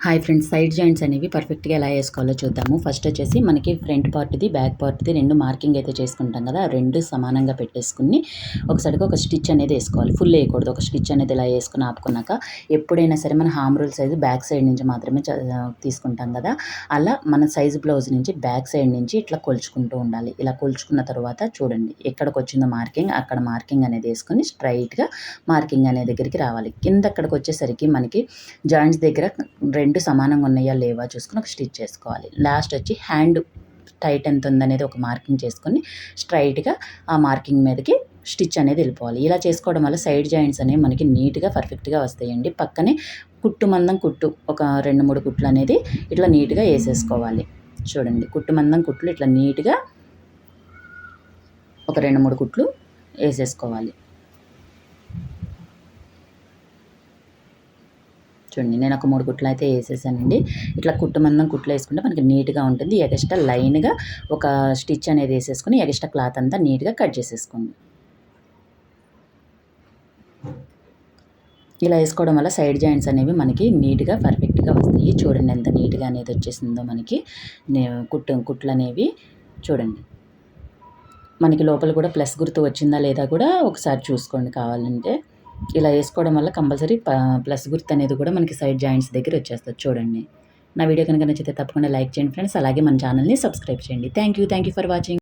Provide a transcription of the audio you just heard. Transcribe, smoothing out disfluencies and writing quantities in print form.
Hi friends, side joints అనేవి పర్ఫెక్ట్గా ఎలా వేసుకోవాలో చూద్దాము. ఫస్ట్ వచ్చేసి మనకి ఫ్రంట్ పార్ట్ది బ్యాక్ పార్ట్ది రెండు మార్కింగ్ అయితే చేసుకుంటాం కదా, రెండు సమానంగా పెట్టేసుకుని ఒకసారిగా ఒక స్టిచ్ అనేది వేసుకోవాలి. ఫుల్ వేయకూడదు. ఒక స్టిచ్ అనేది ఇలా వేసుకుని ఆపుకున్నాక ఎప్పుడైనా సరే మన హామ్ రూల్ సైజు బ్యాక్ సైడ్ నుంచి మాత్రమే తీసుకుంటాం కదా, అలా మన సైజు బ్లౌజ్ నుంచి బ్యాక్ సైడ్ నుంచి ఇట్లా కొలుచుకుంటూ ఉండాలి. ఇలా కొలుచుకున్న తర్వాత చూడండి ఎక్కడికి వచ్చిందో మార్కింగ్, అక్కడ మార్కింగ్ అనేది వేసుకొని స్ట్రైట్గా మార్కింగ్ అనే దగ్గరికి రావాలి. కింద అక్కడికి వచ్చేసరికి మనకి జాయింట్స్ దగ్గర రెండు సమానంగా ఉన్నాయా లేవా చూసుకొని ఒక స్టిచ్ చేసుకోవాలి. లాస్ట్ వచ్చి హ్యాండ్ టైట్ ఎంత ఉందనేది ఒక మార్కింగ్ చేసుకొని స్ట్రైట్గా ఆ మార్కింగ్ మీదకి స్టిచ్ అనేది వెళ్ళిపోవాలి. ఇలా చేసుకోవడం వల్ల సైడ్ జాయింట్స్ అనేవి మనకి నీట్గా పర్ఫెక్ట్గా వస్తాయండి. పక్కనే కుట్టు మందం కుట్టు ఒక 2-3 కుట్లు అనేది ఇట్లా నీట్గా వేసేసుకోవాలి. చూడండి కుట్టు మందం కుట్లు ఇట్లా నీట్గా ఒక 2-3 కుట్లు వేసేసుకోవాలి. చూడండి నేను ఒక 3 కుట్లు అయితే వేసేసానండి. ఇట్లా కుట్టు మందం కుట్లు వేసుకుంటే మనకి నీట్గా ఉంటుంది. ఎగస్ట్రా లైన్గా ఒక స్టిచ్ అనేది వేసేసుకుని ఎగస్ట్రా క్లాత్ అంతా నీట్గా కట్ చేసేసుకోండి. ఇలా వేసుకోవడం వల్ల సైడ్ జాయింట్స్ అనేవి మనకి నీట్గా పర్ఫెక్ట్గా వస్తాయి. చూడండి ఎంత నీట్గా అనేది వచ్చేసిందో మనకి కుట్లు అనేవి. చూడండి మనకి లోపల కూడా ప్లస్ గుర్తు వచ్చిందా లేదా కూడా ఒకసారి చూసుకోండి కావాలంటే. ఇలా వేసుకోవడం వల్ల కంపల్సరీ ప్లస్ గుర్తు అనేది కూడా మనకి సైడ్ జాయింట్స్ దగ్గర వచ్చేస్తుంది. చూడండి నా వీడియో కనుక నచ్చితే తప్పకుండా లైక్ చేయండి ఫ్రెండ్స్. అలాగే మన ఛానల్ని సబ్స్క్రైబ్ చేయండి. Thank you for watching.